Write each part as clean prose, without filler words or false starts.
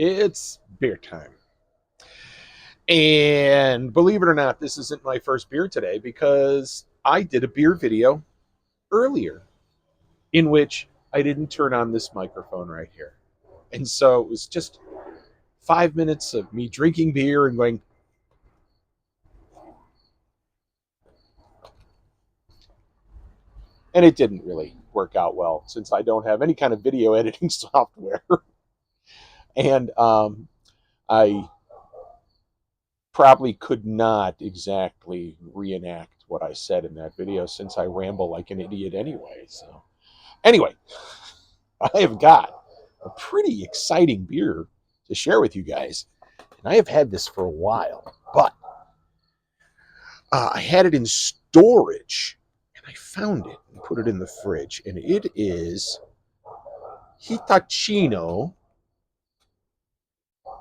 It's beer time. And believe it or not, this isn't my first beer today because I did a beer video earlier in which I didn't turn on this microphone right here. And so it was just 5 minutes of me drinking beer and going, and it didn't really work out well since I don't have any kind of video editing software. And I probably could not exactly reenact what I said in that video since I ramble like an idiot anyway. So, anyway, I have got a pretty exciting beer to share with you guys. And I have had this for a while, but I had it in storage and I found it and put it in the fridge. And it is Hitachino.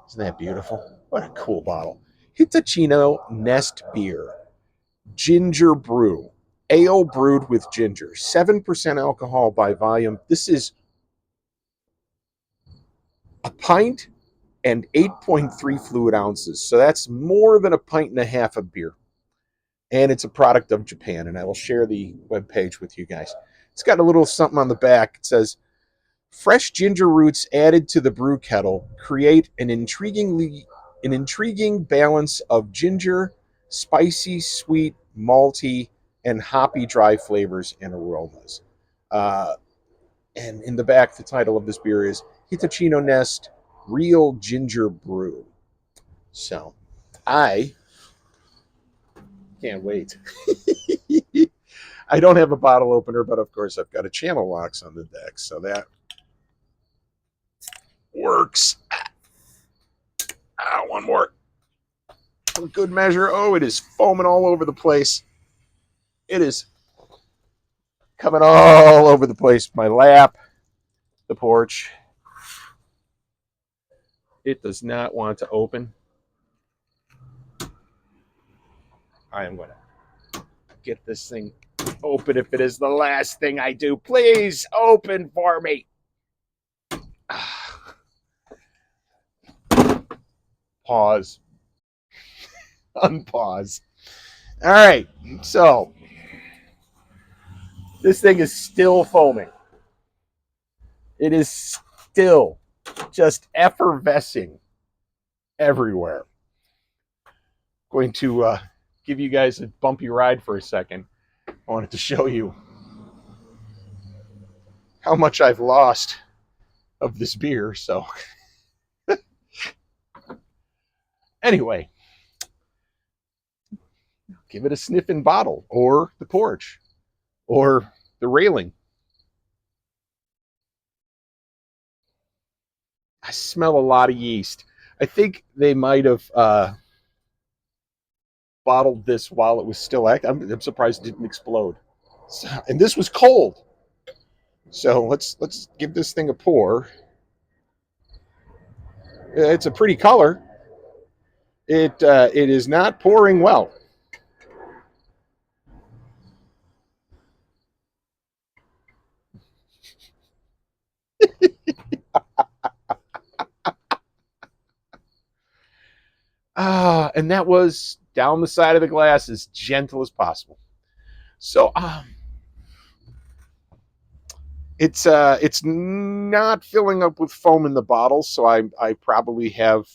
Isn't that beautiful? What a cool bottle. Hitachino Nest Beer. Ginger Brew. Ale brewed with ginger. 7% alcohol by volume. This is a pint and 8.3 fluid ounces. So that's more than a pint and a half of beer. And it's a product of Japan. And I will share the webpage with you guys. It's got a little something on the back. It says, fresh ginger roots added to the brew kettle create an intriguing balance of ginger, spicy, sweet, malty, and hoppy dry flavors and aromas. And in the back, the title of this beer is Hitachino Nest Real Ginger Brew. So I can't wait. I don't have a bottle opener, but of course I've got a channel locks on the deck, so that works. One more. For good measure. Oh, it is foaming all over the place. It is coming all over the place. My lap, the porch. It does not want to open. I am going to get this thing open if it is the last thing I do. Please open for me. Pause. Unpause. All right. So this thing is still foaming. It is still just effervescing everywhere. Going to give you guys a bumpy ride for a second. I wanted to show you how much I've lost of this beer. So anyway, give it a sniffing bottle or the porch or the railing. I smell a lot of yeast. I think they might have bottled this while it was still active. I'm surprised it didn't explode. So, and this was cold. So let's give this thing a pour. It's a pretty color. It is not pouring well. And that was down the side of the glass as gentle as possible. So it's not filling up with foam in the bottle, so I probably have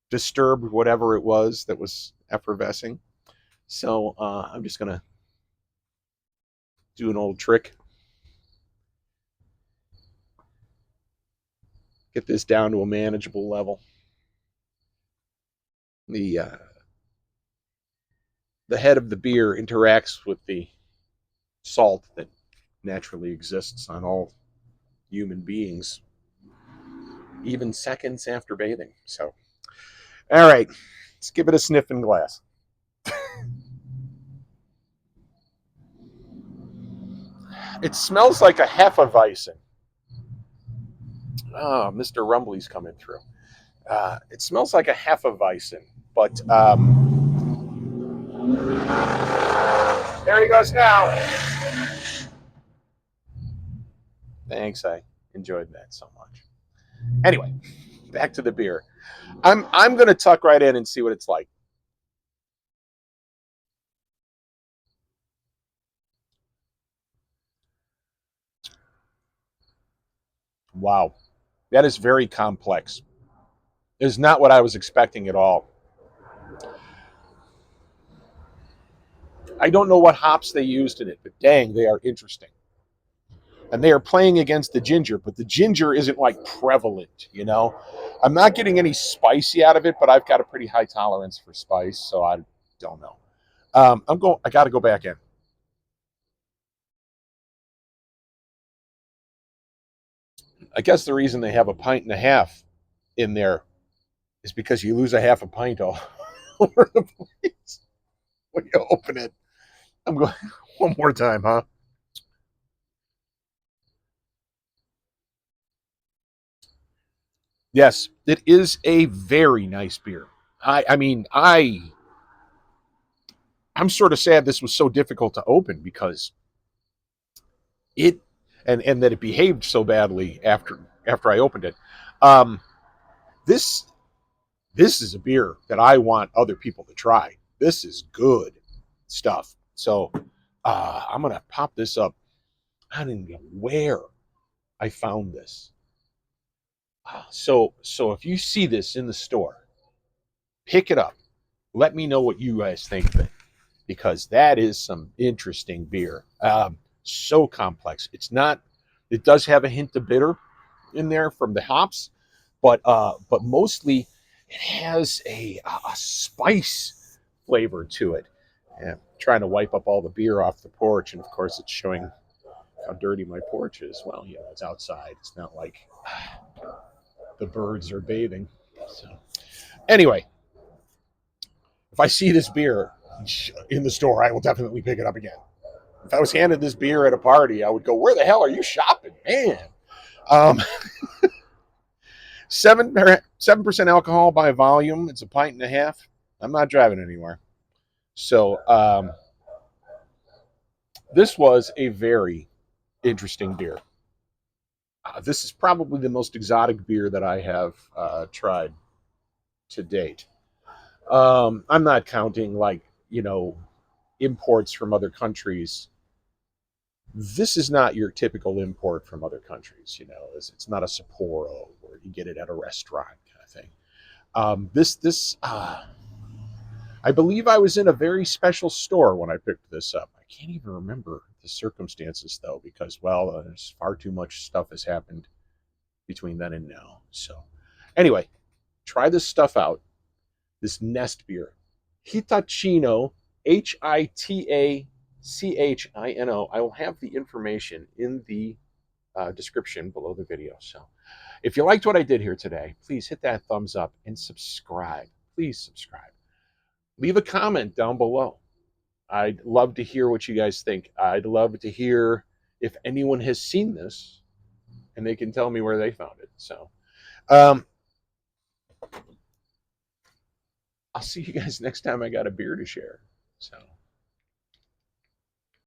disturbed whatever it was that was effervescing. So I'm just gonna do an old trick. Get this down to a manageable level. The head of the beer interacts with the salt that naturally exists on all human beings, even seconds after bathing. So, all right, let's give it a sniffing glass. It smells like a Hefeweizen. Oh, Mr. Rumbly's coming through. It smells like a Hefeweizen, but there he goes now. Thanks, I enjoyed that so much. Anyway, back to the beer. I'm gonna tuck right in and see what it's like. Wow, that is very complex. Is not what I was expecting at all. I don't know what hops they used in it, but dang, they are interesting. And they are playing against the ginger, but the ginger isn't like prevalent, you know. I'm not getting any spicy out of it, but I've got a pretty high tolerance for spice, so I don't know. I'm going. I got to go back in. I guess the reason they have a pint and a half in there is because you lose a half a pint all over the place when you open it. I'm going one more time, huh? Yes, it is a very nice beer. I mean, I'm sort of sad this was so difficult to open because it and that it behaved so badly after I opened it. Um, this this is a beer that I want other people to try. This is good stuff. So I'm gonna pop this up. I don't even know where I found this. So if you see this in the store, pick it up. Let me know what you guys think of it because that is some interesting beer. So complex. It's not. It does have a hint of bitter in there from the hops, but mostly it has a spice flavor to it. And I'm trying to wipe up all the beer off the porch, and of course it's showing how dirty my porch is. Well, you know, it's outside. It's not like the birds are bathing. So anyway, if I see this beer in the store, I will definitely pick it up again. If I was handed this beer at a party, I would go, "Where the hell are you shopping, man?" Um, 7% alcohol by volume. It's a pint and a half. I'm not driving anywhere. So this was a very interesting beer. This is probably the most exotic beer that I have tried to date. I'm not counting like imports from other countries. This is not your typical import from other countries. It's not a Sapporo where you get it at a restaurant kind of thing. This I believe I was in a very special store when I picked this up. I can't even remember the circumstances though, because there's far too much stuff has happened between then and now. So, anyway, try this stuff out. This Nest beer, Hitachino, Hitachino. I will have the information in the description below the video. So, if you liked what I did here today, please hit that thumbs up and subscribe. Please subscribe. Leave a comment down below. I'd love to hear what you guys think. I'd love to hear if anyone has seen this and they can tell me where they found it. So, um, I'll see you guys next time I got a beer to share. So.